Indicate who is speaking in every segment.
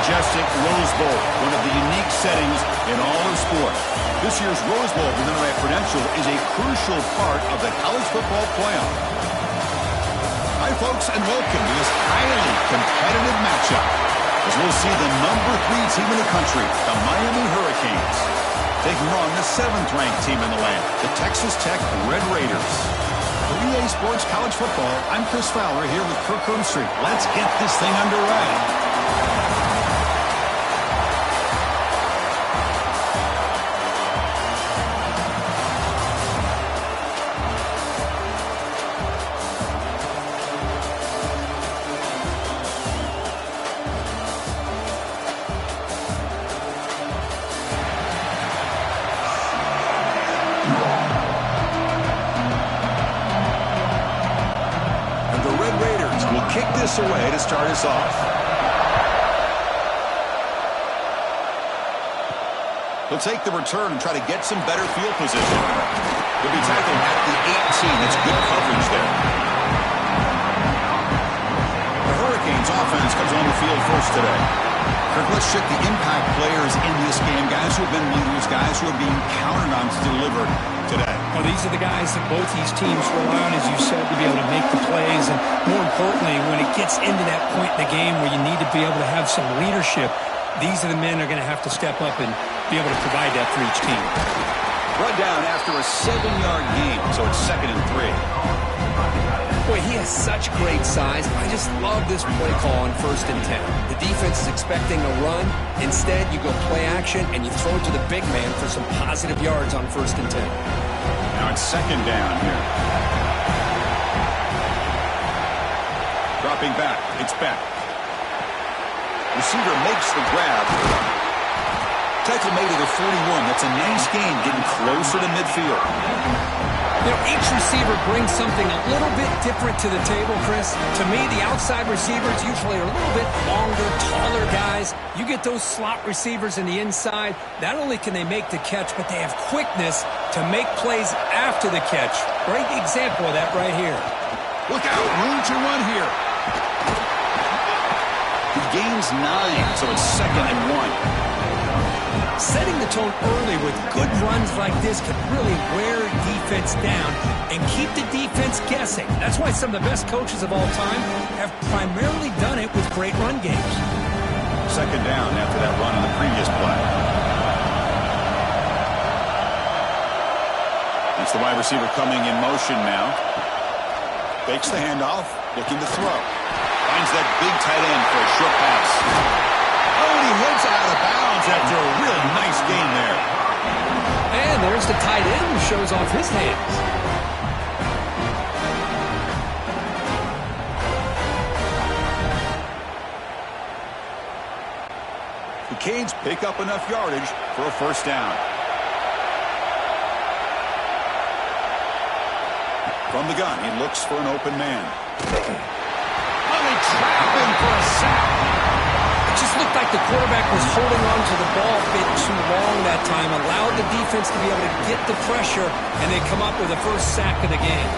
Speaker 1: majestic Rose Bowl, one of the unique settings in all of sport. This year's Rose Bowl presented by Prudential is a crucial part of the college football playoff. Hi, folks, and welcome to this highly competitive matchup, as we'll see the number 3 team in the country, the Miami Hurricanes, taking on the 7th-ranked team in the land, the Texas Tech Red Raiders. For EA Sports College Football, I'm Chris Fowler here with Kirk Herbstreit. Let's get this thing underway. Kick this away to start us off. He'll take the return and try to get some better field position. He'll be tackled at the 18. That's good coverage there. The Hurricanes offense comes on the field first today. Kirk, let's check the impact players in this game. Guys who have been leaders, guys who are being counted on to deliver today.
Speaker 2: Well, these are the guys that both these teams rely on, as you said, to be able to make the plays. And more importantly, when it gets into that point in the game where you need to be able to have some leadership, these are the men that are going to have to step up and be able to provide that for each team.
Speaker 1: Run down after a 7-yard gain, so it's 2nd and 3.
Speaker 3: Boy, he has such great size. I just love this play call on 1st and 10. The defense is expecting a run. Instead, you go play action, and you throw it to the big man for some positive yards on 1st and 10.
Speaker 1: Now it's 2nd down here. Dropping back. It's back. Receiver makes the grab. Tackle made at the 41. That's a nice gain, getting closer to midfield.
Speaker 3: You know, each receiver brings something a little bit different to the table, Chris. To me, the outside receivers usually are a little bit longer, taller guys. You get those slot receivers in the inside, not only can they make the catch, but they have quickness to make plays after the catch. Great example of that right here.
Speaker 1: Look out, room to run here. He gains 9, so it's 2nd and 1.
Speaker 3: Setting the tone early with good runs like this can really wear defense down and keep the defense guessing. That's why some of the best coaches of all time have primarily done it with great run games.
Speaker 1: 2nd down after that run on the previous play. It's the wide receiver coming in motion now. Fakes the handoff, looking to throw. Finds that big tight end for a short pass. Oh, and he heads out of bounds after a really nice gain there.
Speaker 3: And there's the tight end who shows off his hands.
Speaker 1: The Canes pick up enough yardage for a 1st down. From the gun, he looks for an open man. Oh, they trap him for a sack.
Speaker 3: It just looked like the quarterback was holding on to the ball a bit too long that time, allowed the defense to be able to get the pressure, and they come up with the 1st sack of the game.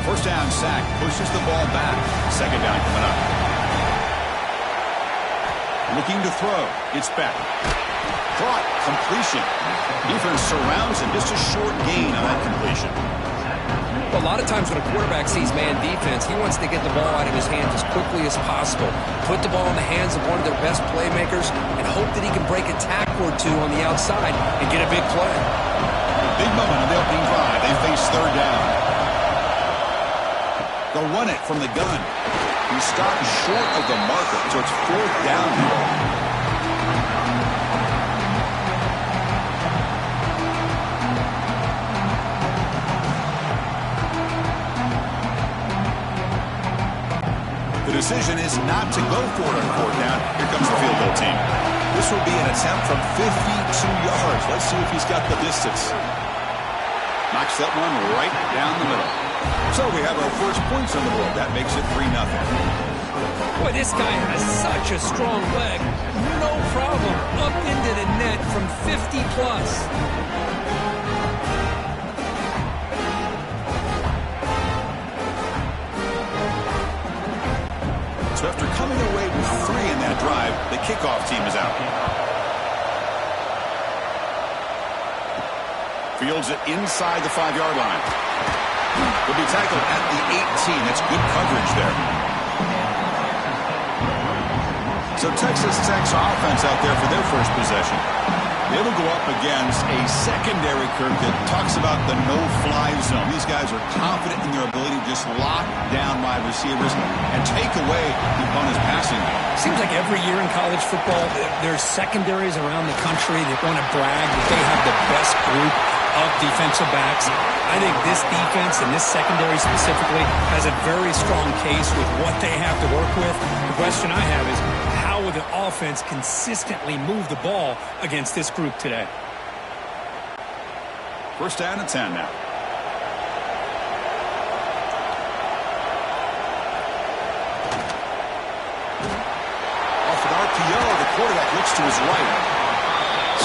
Speaker 1: First down sack pushes the ball back. 2nd down coming up. Looking to throw. It's back. Caught. Completion. Defense surrounds him. Just a short gain on that completion.
Speaker 3: A lot of times when a quarterback sees man defense, he wants to get the ball out of his hands as quickly as possible, put the ball in the hands of one of their best playmakers, and hope that he can break a tackle or two on the outside and get a big play.
Speaker 1: Big moment on the opening drive. They face 3rd down. They'll run it from the gun. He stopped short of the marker, so it's 4th down here. The decision is not to go for it on 4th down. Here comes the field goal team. This will be an attempt from 52 yards. Let's see if he's got the distance. Knocks that one right down the middle. So we have our first points on the board. That makes it 3-0.
Speaker 3: Boy, this guy has such a strong leg. No problem. Up into the net from 50 plus.
Speaker 1: So after coming away with 3 in that drive, the kickoff team is out. Fields it inside the 5-yard line. Will be tackled at the 18. That's good coverage there. So Texas Tech's offense out there for their first possession. They will go up against a secondary, Kirk, that talks about the no-fly zone. These guys are confident in their ability to just lock down wide receivers and take away the opponent's passing game.
Speaker 3: Seems like every year in college football, there's secondaries around the country that want to brag that they have the best group of defensive backs. I think this defense and this secondary specifically has a very strong case with what they have to work with. The question I have is, how will the offense consistently move the ball against this group today?
Speaker 1: First down and 10 now. Off an RPO, the quarterback looks to his right.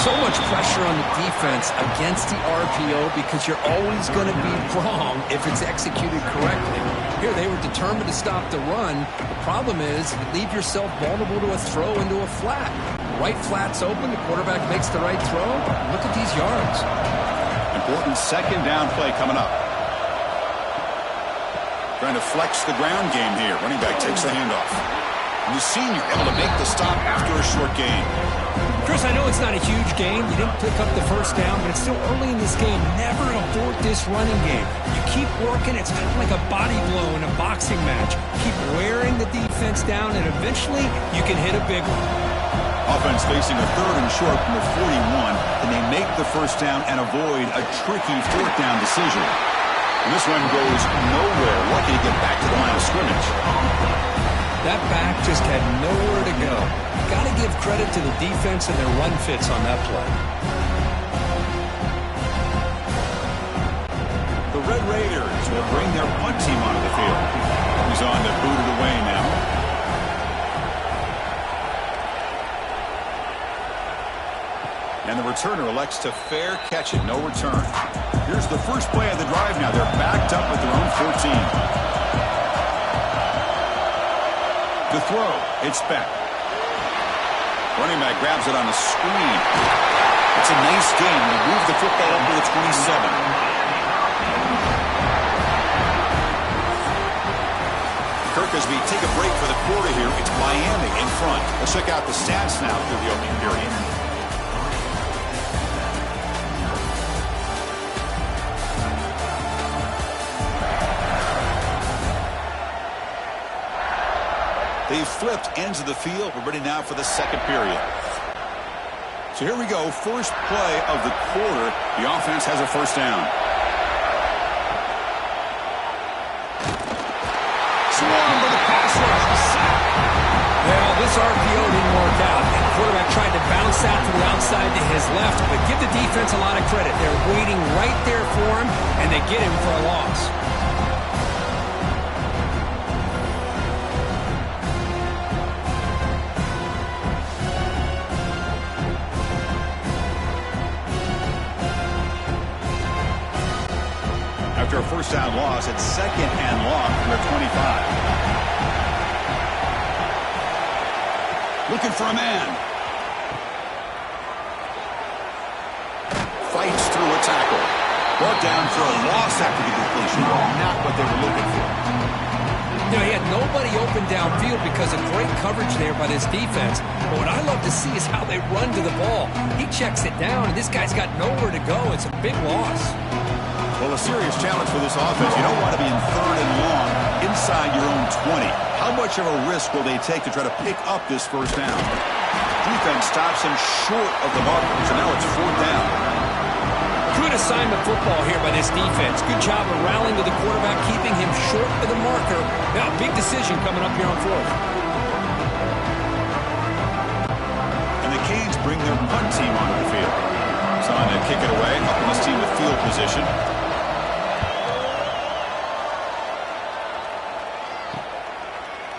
Speaker 3: So much pressure on the defense against the RPO because you're always going to be wrong if it's executed correctly. Here, they were determined to stop the run. The problem is you leave yourself vulnerable to a throw into a flat. Right flat's open. The quarterback makes the right throw. Look at these yards.
Speaker 1: Important second down play coming up. Trying to flex the ground game here. Running back takes the handoff. And the senior able to make the stop after a short gain.
Speaker 3: Chris, I know it's not a huge game. You didn't pick up the first down, but it's still early in this game. Never abort this running game. You keep working. It's kind of like a body blow in a boxing match. Keep wearing the defense down, and eventually you can hit a big one.
Speaker 1: Offense facing a third and short from the 41. Can they make the first down and avoid a tricky fourth down decision? And this one goes nowhere. Lucky to get back to the line of scrimmage.
Speaker 3: That back just had nowhere to go. Got to give credit to the defense and their run fits on that play.
Speaker 1: The Red Raiders will bring their punt team onto the field. He's on to boot it away now. And the returner elects to fair catch it. No return. Here's the first play of the drive now. They're backed up at their own 14. The throw. It's back. Running back grabs it on the screen. It's a nice game. They move the football up to the 27. Kirk, as we take a break for the quarter here, it's Miami in front. Let's check out the stats now through the opening period. They've flipped ends of the field. We're ready now for the second period. So here we go. First play of the quarter. The offense has a first down. Swarmed by the pass rush.
Speaker 3: Well, this RPO didn't work out. The quarterback tried to bounce out to the outside to his left, but give the defense a lot of credit. They're waiting right there for him, and they get him for a loss.
Speaker 1: After a first down loss, it's second and long from their 25. Looking for a man. Fights through a tackle. Brought down for a loss after the completion. Not what they were looking for.
Speaker 3: You know, he had nobody open downfield because of great coverage there by this defense. But what I love to see is how they run to the ball. He checks it down, and this guy's got nowhere to go. It's a big loss.
Speaker 1: Well, a serious challenge for this offense. You don't want to be in third and long inside your own 20. How much of a risk will they take to try to pick up this first down? Defense stops him short of the marker, so now it's fourth down.
Speaker 3: Good assignment football here by this defense. Good job of rallying to the quarterback, keeping him short of the marker. Now, big decision coming up here on fourth.
Speaker 1: And the Canes bring their punt team onto the field. It's on to kick it away, helping this team with field position.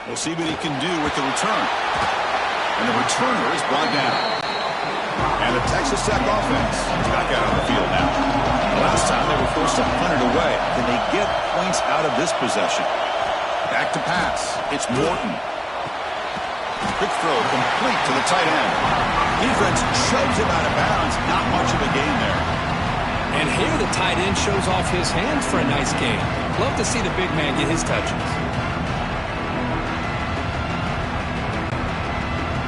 Speaker 1: We'll see what he can do with the return. And the returner is brought down. And the Texas Tech offense is back out on the field now. The last time they were forced to punt it away. Can they get points out of this possession? Back to pass. It's Morton. Quick throw complete to the tight end. Defense shoves him out of bounds. Not much of a gain there.
Speaker 3: And here the tight end shows off his hands for a nice gain. Love to see the big man get his touches.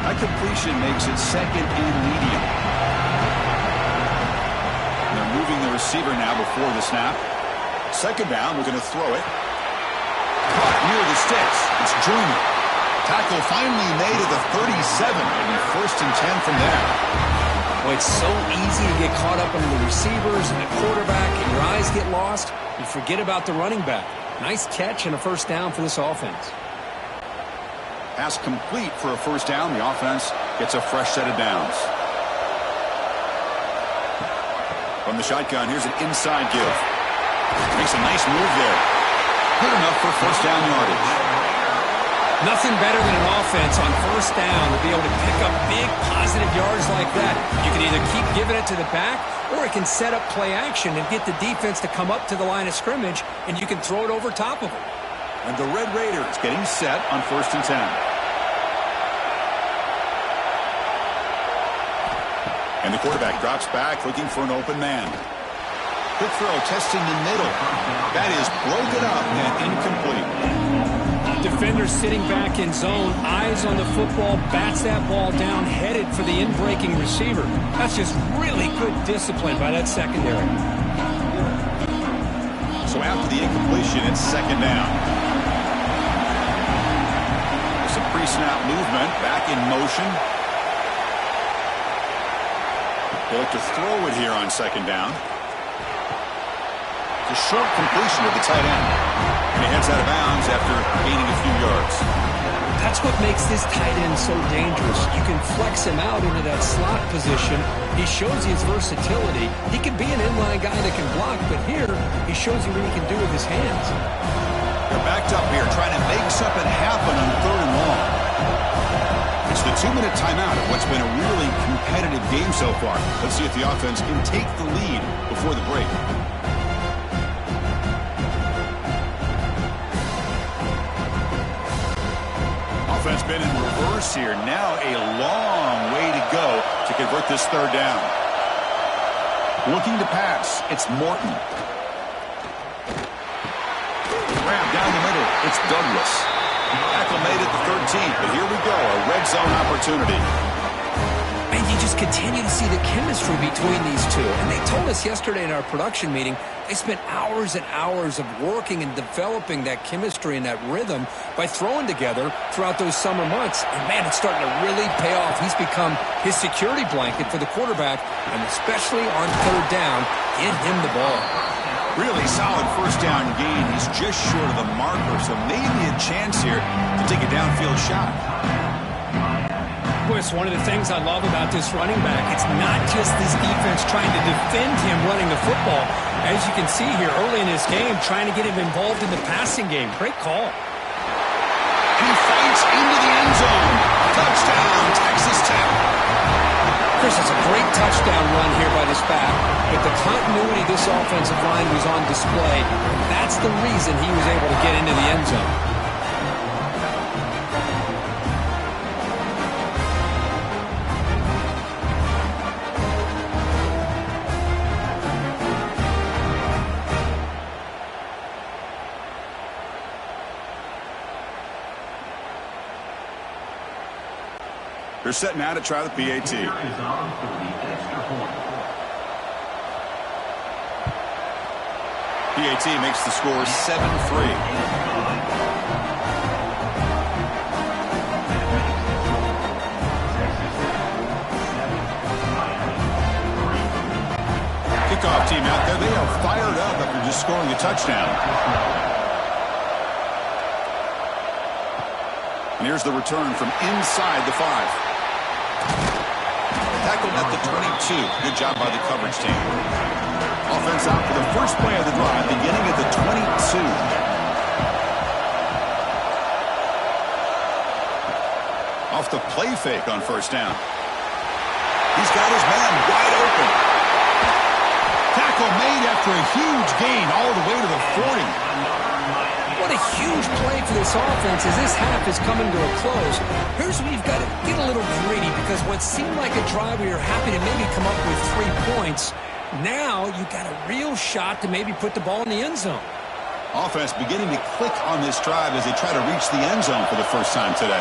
Speaker 1: That completion makes it second and medium. And they're moving the receiver now before the snap. Second down, we're going to throw it. Caught near the sticks. It's Junior. Tackle finally made at the 37. Maybe first and 10 from there.
Speaker 3: Well, it's so easy to get caught up under the receivers and the quarterback, and your eyes get lost. You forget about the running back. Nice catch and a first down for this offense.
Speaker 1: Pass complete for a first down. The offense gets a fresh set of downs. From the shotgun, here's an inside give. Makes a nice move there. Good enough for first down yardage.
Speaker 3: Nothing better than an offense on first down to be able to pick up big positive yards like that. You can either keep giving it to the back, or it can set up play action and get the defense to come up to the line of scrimmage, and you can throw it over top of them.
Speaker 1: And the Red Raiders getting set on 1st and 10. And the quarterback drops back looking for an open man. Quick throw, testing the middle. That is broken up and incomplete.
Speaker 3: Defender sitting back in zone, eyes on the football, bats that ball down, headed for the in-breaking receiver. That's just really good discipline by that secondary.
Speaker 1: So after the incompletion, it's 2nd down. Some pre-snap movement, back in motion. They look to throw it here on 2nd down. It's a short completion of the tight end. And he heads out of bounds after gaining a few yards.
Speaker 3: That's what makes this tight end so dangerous. You can flex him out into that slot position. He shows you his versatility. He can be an inline guy that can block, but here he shows you what he can do with his hands.
Speaker 1: They're backed up here trying to make something happen on 3rd and long. It's the 2-minute timeout of what's been a really competitive game so far. Let's see if the offense can take the lead before the break. Offense been in reverse here. Now a long way to go to convert this 3rd down. Looking to pass. It's Morton. Grab down the middle. It's Douglas. Tackle made at the 13th, but here we go. A red zone opportunity.
Speaker 3: And you just continue to see the chemistry between these two. And they told us yesterday in our production meeting, they spent hours and hours of working and developing that chemistry and that rhythm by throwing together throughout those summer months. And, man, it's starting to really pay off. He's become his security blanket for the quarterback, and especially on 3rd down, get him the ball.
Speaker 1: Really solid 1st down gain. He's just short of the marker, so maybe a chance here to take a downfield shot.
Speaker 3: Boy, it's one of the things I love about this running back. It's not just this defense trying to defend him running the football. As you can see here early in this game, trying to get him involved in the passing game. Great call.
Speaker 1: He fights into the end zone. Touchdown, Texas Tech.
Speaker 3: Chris, it's a great touchdown run here by this back, but the continuity of this offensive line was on display. That's the reason he was able to get into the end zone.
Speaker 1: They're set now to try the PAT. PAT makes the score 7-3. Kickoff team out there. They are fired up after just scoring a touchdown. And here's the return from inside the 5. Tackled at the 22. Good job by the coverage team. Offense out for the first play of the drive, beginning at the 22. Off the play fake on 1st down. He's got his man wide open. Tackle made after a huge gain all the way to the 40.
Speaker 3: What a huge play for this offense as this half is coming to a close. Here's where you've got to get a little greedy, because what seemed like a drive where you're happy to maybe come up with 3 points, now you've got a real shot to maybe put the ball in the end zone.
Speaker 1: Offense beginning to click on this drive as they try to reach the end zone for the first time today.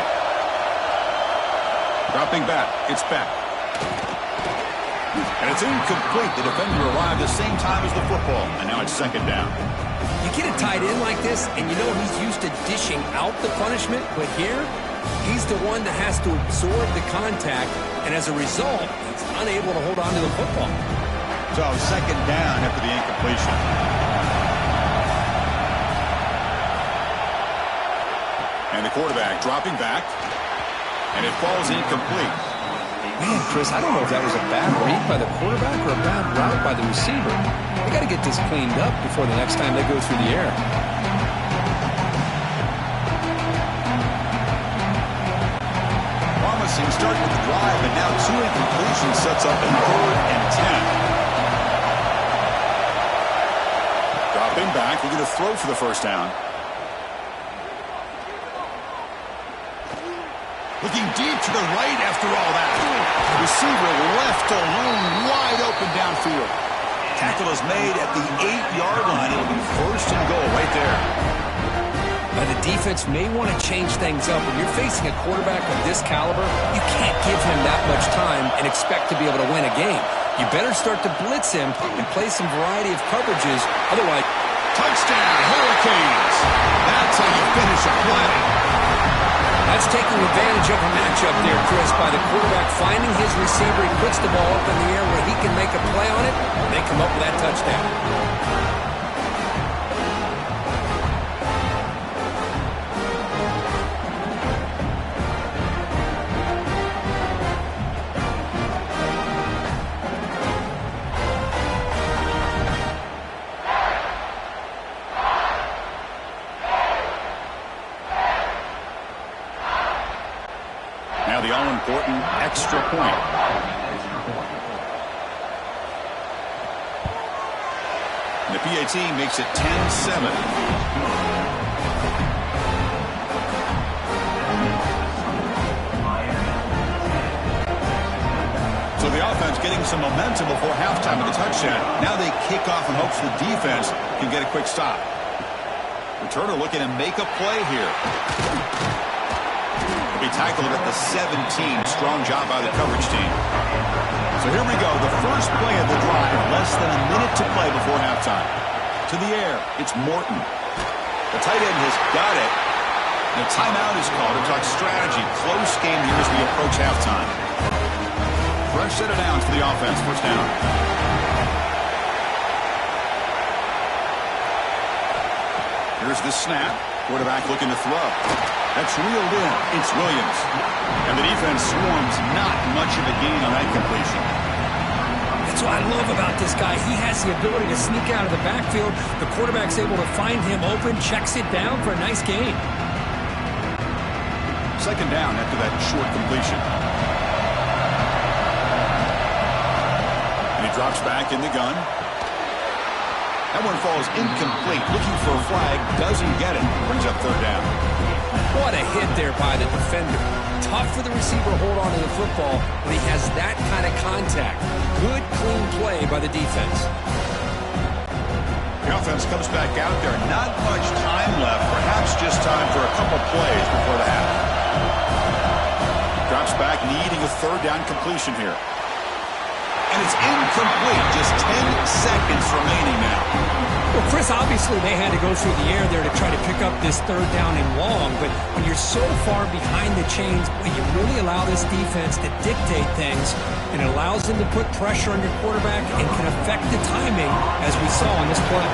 Speaker 1: Dropping back. It's back. And it's incomplete. The defender arrived the same time as the football, and now it's 2nd down.
Speaker 3: You get a tight end like this, and you know he's used to dishing out the punishment, but here, he's the one that has to absorb the contact, and as a result, he's unable to hold on to the football.
Speaker 1: So 2nd down after the incompletion. And the quarterback dropping back, and it falls incomplete.
Speaker 3: Man, Chris, I don't know if that was a bad read by the quarterback or a bad route by the receiver. They got to get this cleaned up before the next time they go through the air.
Speaker 1: Promising start with the drive, and now 2 incompletions sets up a 3rd and 10. Dropping back, we're going to throw for the 1st down. Looking deep to the right after all that. Receiver left alone, wide open downfield. Tackle is made at the 8-yard line. It'll be first and goal right there.
Speaker 3: The defense may want to change things up. When you're facing a quarterback of this caliber, you can't give him that much time and expect to be able to win a game. You better start to blitz him and play some variety of coverages. Otherwise,
Speaker 1: touchdown, Hurricanes. That's how you finish a play.
Speaker 3: That's taking advantage of a matchup there, Chris, by the quarterback finding his receiver. He puts the ball up in the air where he can make a play on it, and they come up with that touchdown.
Speaker 1: Now the all-important extra point. And the PAT makes it 10-7. So the offense getting some momentum before halftime with a touchdown. Now they kick off in hopes the defense can get a quick stop. Returner looking to make a play here. Be tackled at the 17. Strong job by the coverage team. So here we go. The first play of the drive. Less than a minute to play before halftime. To the air. It's Morton. The tight end has got it. And a timeout is called to talk strategy. Close game here as we approach halftime. Fresh set of downs for the offense. First down. Here's the snap. Quarterback looking to throw. That's reeled in. It's Williams. And the defense swarms. Not much of a gain on that completion.
Speaker 3: That's what I love about this guy. He has the ability to sneak out of the backfield. The quarterback's able to find him open, checks it down for a nice gain.
Speaker 1: Second down after that short completion. And he drops back in the gun. That one falls incomplete. Looking for a flag. Doesn't get it. Brings up third down.
Speaker 3: What a hit there by the defender. Tough for the receiver to hold on to the football when he has that kind of contact. Good, clean play by the defense.
Speaker 1: The offense comes back out there. Not much time left. Perhaps just time for a couple plays before the half. Drops back, needing a third down completion here. And it's incomplete. Just 10 seconds remaining now.
Speaker 3: Well, Chris, obviously they had to go through the air there to try to pick up this third down and long, but when you're so far behind the chains, you really allow this defense to dictate things, and it allows them to put pressure on your quarterback and can affect the timing, as we saw on this play.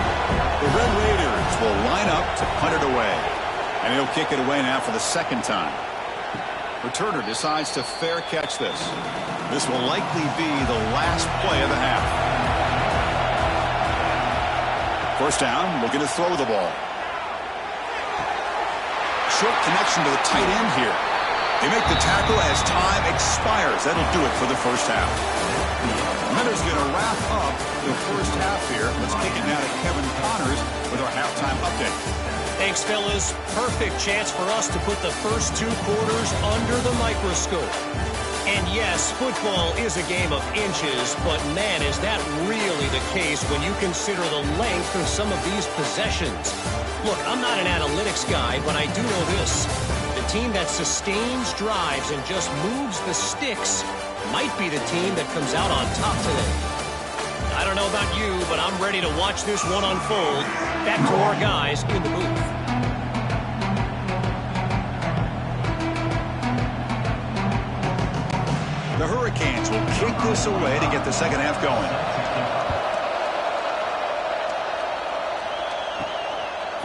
Speaker 1: The Red Raiders will line up to punt it away, and he'll kick it away now for the second time. Returner decides to fair catch this. This will likely be the last play of the half. First down, looking to throw the ball. Short connection to the tight end here. They make the tackle as time expires. That'll do it for the first half. Miners going to wrap up the first half here. Let's kick it now to Kevin Connors with our halftime update.
Speaker 4: Thanks, fellas. Perfect chance for us to put the first two quarters under the microscope. And yes, football is a game of inches, but man, is that really the case when you consider the length of some of these possessions. Look, I'm not an analytics guy, but I do know this. The team that sustains drives and just moves the sticks might be the team that comes out on top today. I don't know about you, but I'm ready to watch this one unfold. Back to our guys in the booth.
Speaker 1: The Hurricanes will kick this away to get the second half going.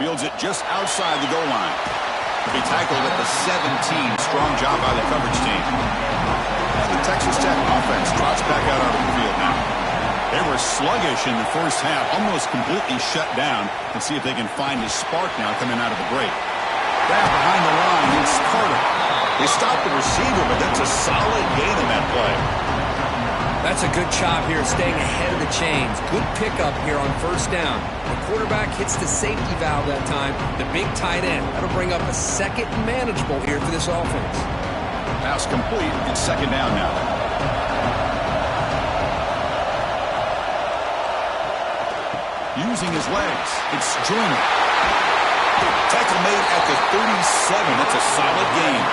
Speaker 1: Fields it just outside the goal line. To be tackled at the 17. Strong job by the coverage team. And the Texas Tech offense trots back out onto the field now. They were sluggish in the first half, almost completely shut down. And see if they can find a spark now coming out of the break. Back behind the line, it's Carter. They stopped the receiver, but that's a solid gain in that play.
Speaker 3: That's a good job here, staying ahead of the chains. Good pickup here on first down. The quarterback hits the safety valve that time. The big tight end. That'll bring up a second manageable here for this offense.
Speaker 1: Pass complete. It's second down now. Using his legs. It's Joyner.
Speaker 5: Tackle made at the 37. That's a solid gain.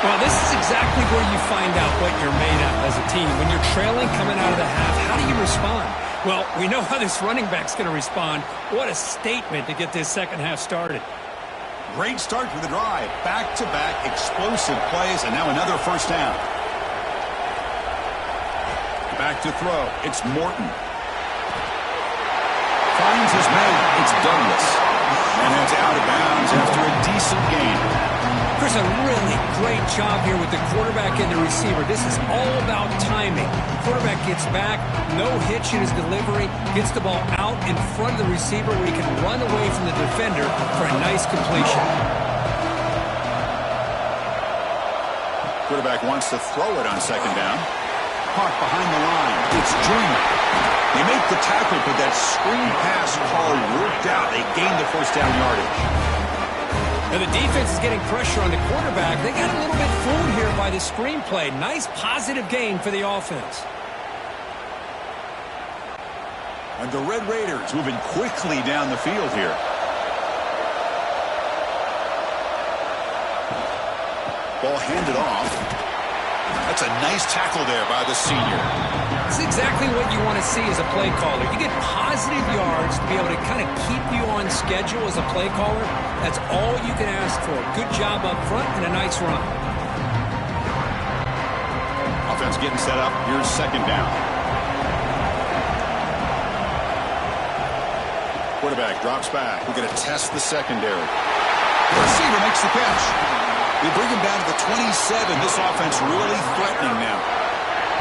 Speaker 3: Well, this is exactly where you find out what you're made of as a team. When you're trailing coming out of the half, how do you respond? Well, we know how this running back's going to respond. What a statement to get this second half started.
Speaker 1: Great start to the drive. Back-to-back explosive plays, and now another first down. Back to throw. It's Morton. Finds his man. It's Douglas. And it's out of bounds after a decent gain.
Speaker 3: Chris, a really great job here with the quarterback and the receiver. This is all about timing. Quarterback gets back, no hitch in his delivery, gets the ball out in front of the receiver where he can run away from the defender for a nice completion.
Speaker 1: Quarterback wants to throw it on second down. Caught behind the line. It's Joyner.
Speaker 5: They make the tackle, but that screen pass call worked out. They gained the first down yardage.
Speaker 3: And the defense is getting pressure on the quarterback. They got a little bit fooled here by the screenplay. Nice positive gain for the offense.
Speaker 1: And the Red Raiders moving quickly down the field here. Ball handed off. That's a nice tackle there by the senior.
Speaker 3: It's exactly what you want to see as a play caller. You get positive yards to be able to kind of keep you on schedule as a play caller. That's all you can ask for. Good job up front and a nice run.
Speaker 1: Offense getting set up. Here's second down. Quarterback drops back. We're going to test the secondary. The receiver makes the catch. We bring him down to the 27. This offense really threatening now.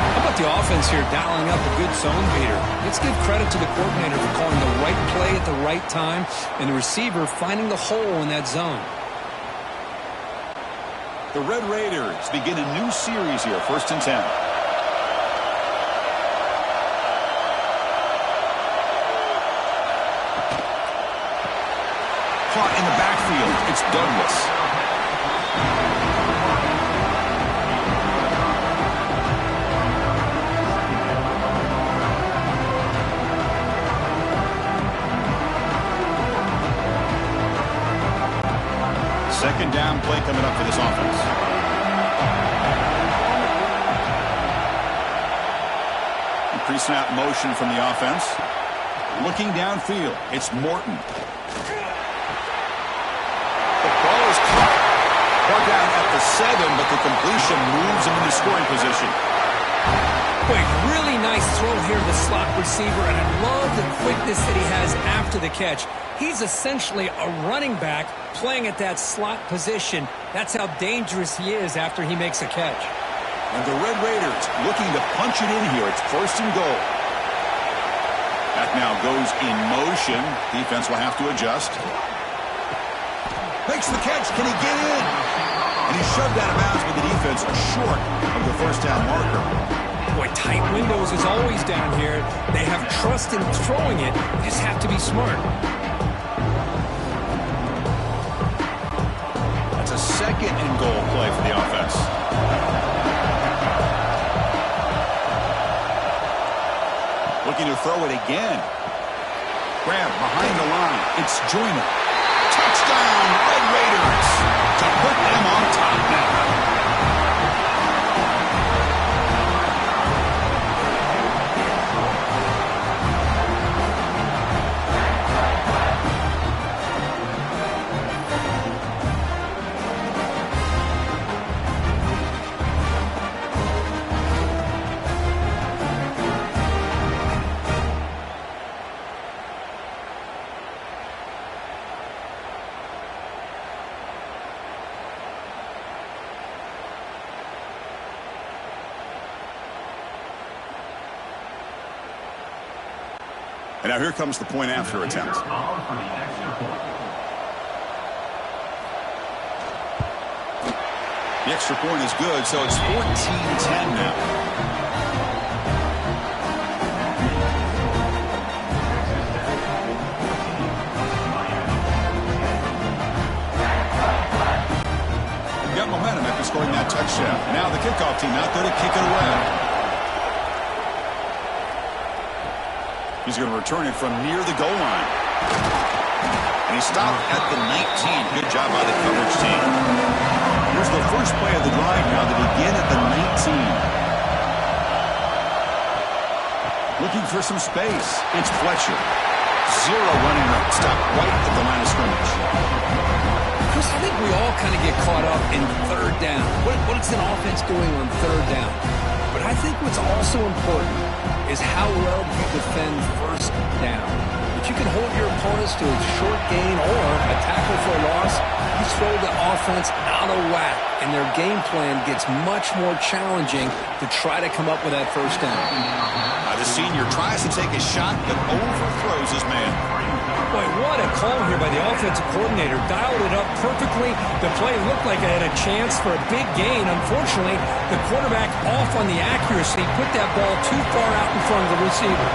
Speaker 3: How about the offense here dialing up a good zone beater? Let's give credit to the coordinator for calling the right play at the right time and the receiver finding the hole in that zone.
Speaker 1: The Red Raiders begin a new series here, 1st and 10. Caught in the backfield. It's Douglas. Second down play coming up for this offense. Pre-snap motion from the offense. Looking downfield. It's Morton. The ball is caught. Brought down at the 7, but the completion moves him into scoring position.
Speaker 3: Boy, really nice throw here to the slot receiver, and I love the quickness that he has after the catch. He's essentially a running back playing at that slot position. That's how dangerous he is after he makes a catch.
Speaker 1: And the Red Raiders looking to punch it in here. It's 1st and goal. That now goes in motion. Defense will have to adjust. Makes the catch. Can he get in? And he's shoved out of bounds with the defense short of the first down marker.
Speaker 3: Boy, tight windows is always down here. They have trust in throwing it. They just have to be smart.
Speaker 1: That's a 2nd and goal play for the offense. Looking to throw it again. Grab behind the line. It's Joyner. Touchdown, Red Raiders, to put them on top now. And now here comes the point after attempt. The extra point is good, so it's 14-10 now. Got momentum after scoring that touchdown the kickoff team out there to kick it away. He's going to return it from near the goal line. And he stopped at the 19. Good job by the coverage team. Here's the first play of the drive now to begin at the 19. Looking for some space. It's Fletcher. Zero running room. Stopped right at the line of scrimmage.
Speaker 3: Chris, I think we all kind of get caught up in third down. What is an offense doing on third down? But I think what's also important is how well you defend first down. If you can hold your opponents to a short gain or a tackle for a loss, you throw the offense out of whack, and their game plan gets much more challenging to try to come up with that first down.
Speaker 1: The senior tries to take a shot, but overthrows his man.
Speaker 2: Boy, what a call here by the offensive coordinator. Dialed it up perfectly. The play looked like it had a chance for a big gain. Unfortunately, the quarterback off on the accuracy, put that ball too far out in front of the receiver.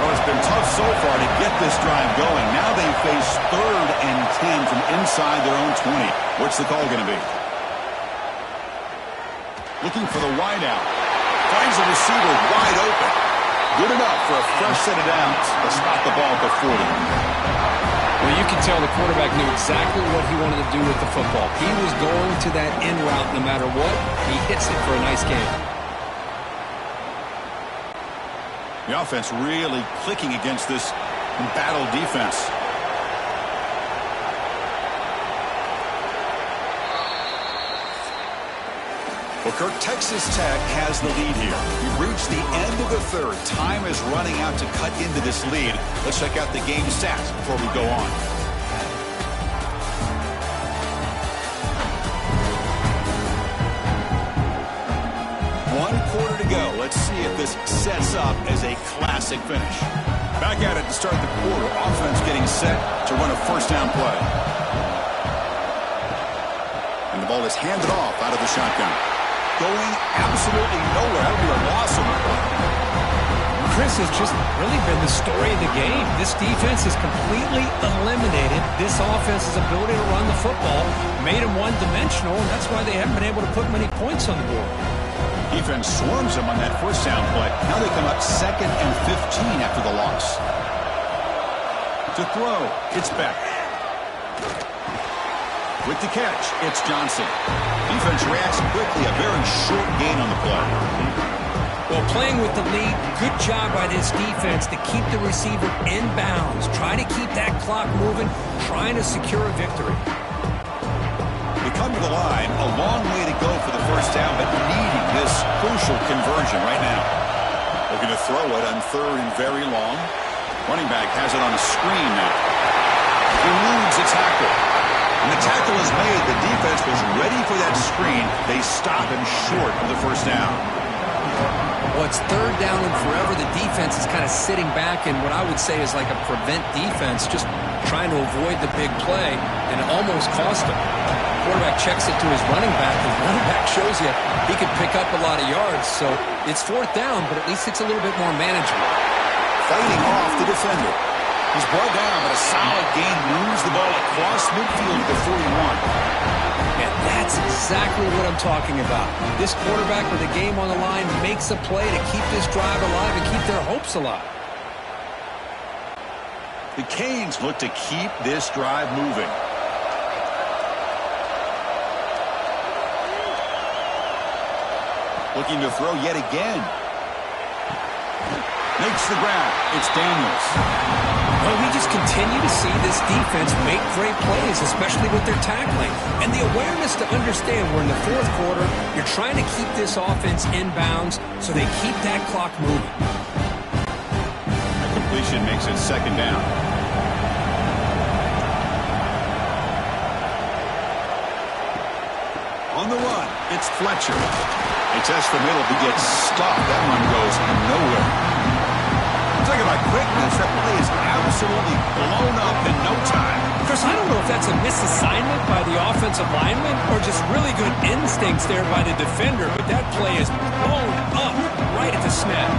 Speaker 1: Well, it's been tough so far to get this drive going. Now they face 3rd and 10 from inside their own 20. What's the call going to be? Looking for the wideout. Finds the receiver wide open. Good enough for a fresh set of downs to stop the ball at the 40.
Speaker 3: Well, you can tell the quarterback knew exactly what he wanted to do with the football. He was going to that in route no matter what. He hits it for a nice gain.
Speaker 1: The offense really clicking against this battle defense. Well, Kirk, Texas Tech has the lead here. We've reached the end of the third. Time is running out to cut into this lead. Let's check out the game stats before we go on. One quarter to go. Let's see if this sets up as a classic finish. Back at it to start the quarter. Offense getting set to run a first down play. And the ball is handed off out of the shotgun. Going absolutely nowhere. That'll be a loss on the play.
Speaker 2: Chris, has just really been the story of the game. This defense has completely eliminated this offense's ability to run the football, made them one-dimensional, and that's why they haven't been able to put many points on the board.
Speaker 1: Defense swarms them on that first down play. Now they come up 2nd and 15 after the loss. To throw, it's Beck. With the catch, it's Johnson. Defense reacts quickly. A very short gain on the play.
Speaker 2: Well, playing with the lead, good job by this defense to keep the receiver in bounds. Try to keep that clock moving, trying to secure a victory.
Speaker 1: They come to the line, a long way to go for the first down, but needing this crucial conversion right now. Looking to throw it on 3rd and very long. Running back has it on a screen now. Eludes a tackle. And the tackle is made. The defense was ready for that screen. They stop him short of the first down.
Speaker 3: Well, it's 3rd down and forever. The defense is kind of sitting back in what I would say is like a prevent defense, just trying to avoid the big play, and it almost cost him. Quarterback checks it to his running back. The running back shows you he could pick up a lot of yards. So it's 4th down, but at least it's a little bit more manageable.
Speaker 1: Fighting off the defender. He's brought down, but a solid gain moves the ball across midfield to 41.
Speaker 3: And that's exactly what I'm talking about. This quarterback with a game on the line makes a play to keep this drive alive and keep their hopes alive.
Speaker 1: The Canes look to keep this drive moving. Looking to throw yet again. Makes the grab. It's Daniels.
Speaker 2: Well, we just continue to see this defense make great plays, especially with their tackling. And the awareness to understand we're in the 4th quarter, you're trying to keep this offense in bounds so they keep that clock moving.
Speaker 1: That completion makes it 2nd down. On the run, it's Fletcher. He tests the middle, but gets stopped. That one goes nowhere. Talking about quickness, that play is absolutely blown up in no time.
Speaker 2: Chris, I don't know if that's a misassignment by the offensive lineman or just really good instincts there by the defender, but that play is blown up right at the snap.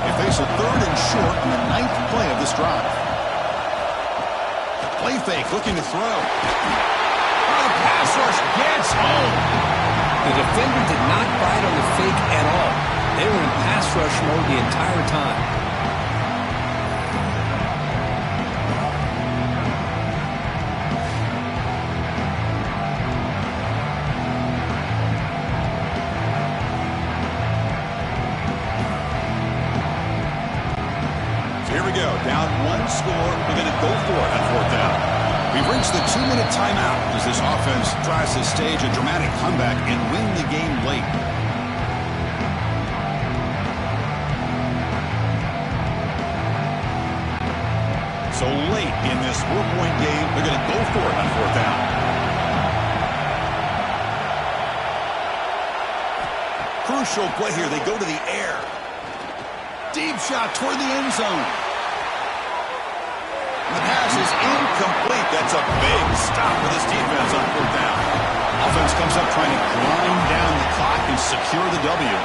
Speaker 1: They face a 3rd and short on the 9th play of this drive. Play fake, looking to throw. Oh, the pass rush gets home.
Speaker 2: The defender did not bite on the fake at all. They were in pass rush mode the entire time.
Speaker 1: Here we go. Down one score. We're going to go for it on fourth down. We've reached the 2-minute timeout as this offense tries to stage a dramatic comeback and win the game late. So late in this 4-point game, they're going to go for it on fourth down. Crucial play here. They go to the air. Deep shot toward the end zone. The pass is incomplete. That's a big stop for this defense on fourth down. Offense comes up trying to grind down the clock and secure the W.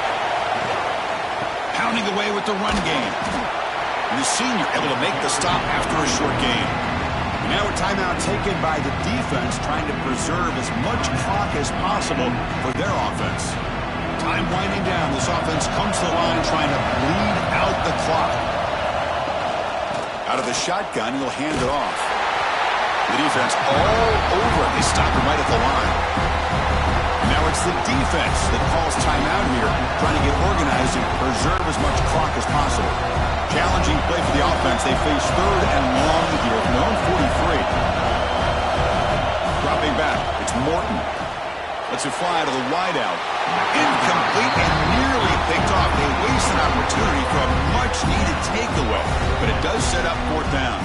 Speaker 1: Pounding away with the run game. And the senior able to make the stop after a short gain. And now a timeout taken by the defense trying to preserve as much clock as possible for their offense. Time winding down. This offense comes to the line trying to bleed out the clock. Out of the shotgun, he'll hand it off. The defense all over it. They stop him right at the line. Now it's the defense that calls timeout here, trying to get organized and preserve as much clock as possible. Challenging play for the offense. They face third and long here from their own 43. Dropping back. It's Morton. Lets it fly to the wideout. Incomplete and nearly picked off. They waste an opportunity for a much-needed takeaway, but it does set up fourth down.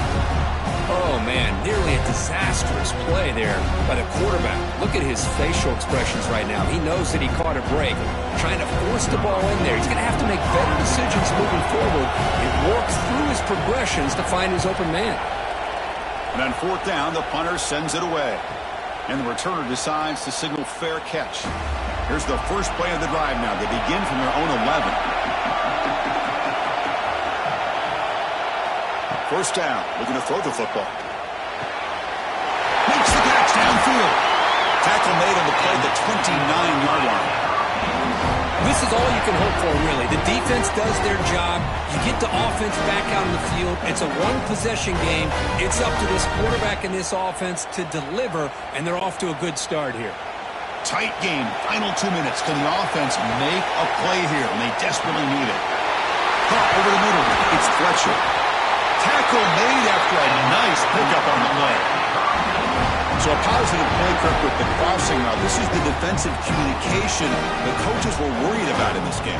Speaker 2: Oh, man, nearly a disastrous play there by the quarterback. Look at his facial expressions right now. He knows that he caught a break, trying to force the ball in there. He's going to have to make better decisions moving forward and work through his progressions to find his open man.
Speaker 1: And on fourth down, the punter sends it away. And the returner decides to signal fair catch. Here's the first play of the drive now. They begin from their own 11. First down, looking to throw the football. Makes the catch downfield. Tackle made on the play at the 29-yard line.
Speaker 2: This is all you can hope for, really. The defense does their job. You get the offense back out on the field. It's a one-possession game. It's up to this quarterback and this offense to deliver, and they're off to a good start here.
Speaker 1: Tight game. Final 2 minutes. Can the offense make a play here? And they desperately need it. Caught over the middle. It's Fletcher. Tackle made after a nice pickup on the play. So a positive play, Kirk, with the crossing. Now, this is the defensive communication the coaches were worried about in this game.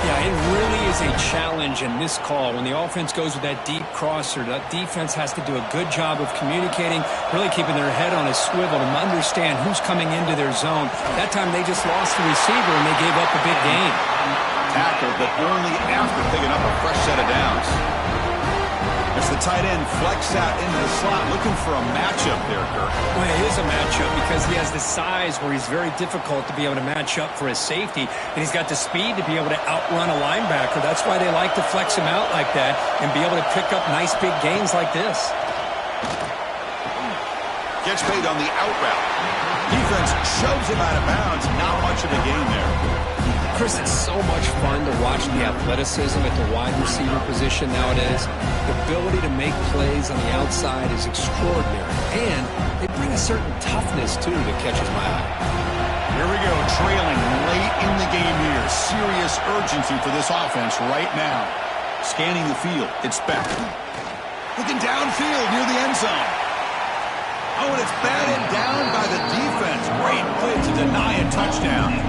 Speaker 2: Yeah, it really is a challenge in this call. When the offense goes with that deep crosser, the defense has to do a good job of communicating, really keeping their head on a swivel to understand who's coming into their zone. That time they just lost the receiver and they gave up a big gain.
Speaker 1: Tackled, but only after picking up a fresh set of downs. As the tight end flex out into the slot, looking for a matchup there, Kirk.
Speaker 2: Well, it is a matchup because he has the size where he's very difficult to be able to match up for his safety, and he's got the speed to be able to outrun a linebacker. That's why they like to flex him out like that and be able to pick up nice big gains like this.
Speaker 1: Gets paid on the out route. Defense shoves him out of bounds. Not much of a gain there.
Speaker 2: Chris, it's so much fun to watch the athleticism at the wide receiver position nowadays. The ability to make plays on the outside is extraordinary, and they bring a certain toughness, too, that catches my eye.
Speaker 1: Here we go, trailing late in the game here. Serious urgency for this offense right now. Scanning the field, it's Beck. Looking downfield near the end zone. Oh, and it's batted down by the defense. Great play to deny a touchdown.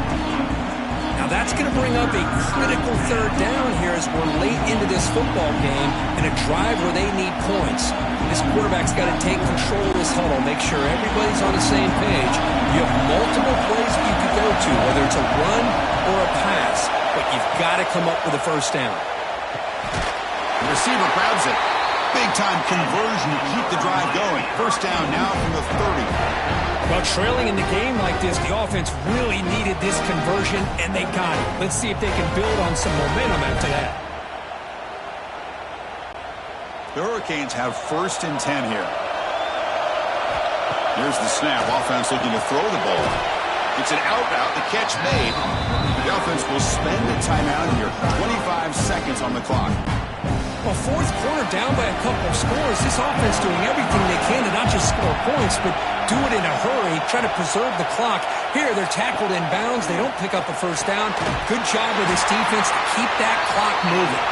Speaker 2: Now that's going to bring up a critical third down here as we're late into this football game in a drive where they need points. This quarterback's got to take control of this huddle, make sure everybody's on the same page. You have multiple plays that you could go to, whether it's a run or a pass, but you've got to come up with a first down.
Speaker 1: The receiver grabs it. Big-time conversion to keep the drive going. First down now from the 30.
Speaker 2: Well, trailing in the game like this, the offense really needed this conversion, and they got it. Let's see if they can build on some momentum after that.
Speaker 1: The Hurricanes have first and 10 here. Here's the snap. Offense looking to throw the ball. It's an out route, the catch made. The offense will spend a timeout here. 25 seconds on the clock.
Speaker 2: Well, fourth quarter down by a couple of scores. This offense doing everything they can to not just score points, but do it in a hurry, try to preserve the clock. Here, they're tackled in bounds. They don't pick up a first down. Good job with this defense to keep that clock moving.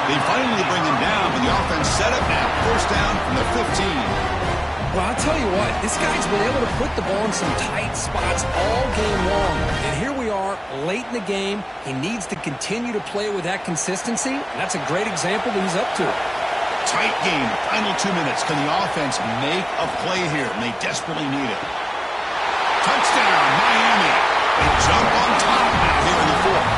Speaker 1: They finally bring him down, but the offense set up now. First down from the 15.
Speaker 2: Well, I'll tell you what, this guy's been able to put the ball in some tight spots all game long. And here we are, late in the game. He needs to continue to play with that consistency, and that's a great example that he's up to.
Speaker 1: Tight game, final 2 minutes. Can the offense make a play here? And they desperately need it. Touchdown, Miami. They jump on top now here in the fourth.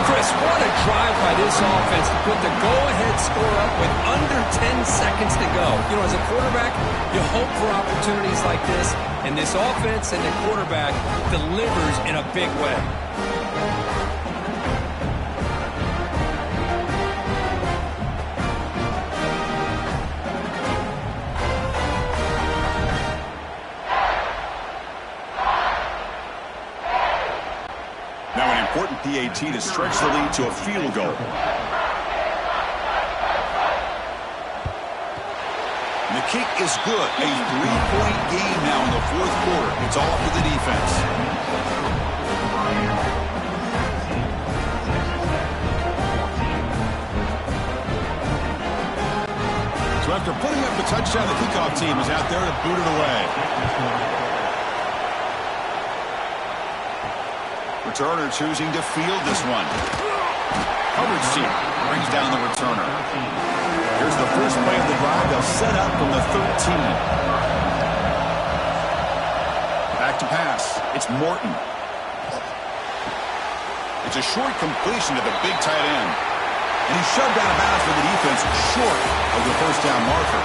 Speaker 2: Chris, what a drive by this offense to put the go-ahead score up with under 10 seconds to go. You know, as a quarterback, you hope for opportunities like this, and this offense and the quarterback delivers in a big way.
Speaker 1: Now an important PAT to stretch the lead to a field goal. And the kick is good. A 3-point game now in the fourth quarter. It's all up to the defense. So after putting up the touchdown, the kickoff team is out there to boot it away. Returner choosing to field this one. Coverage team brings down the returner. Here's the first play of the drive. They'll set up from the 13. Back to pass. It's Morton. It's a short completion to the big tight end. And he's shoved out of bounds for the defense short of the first down marker.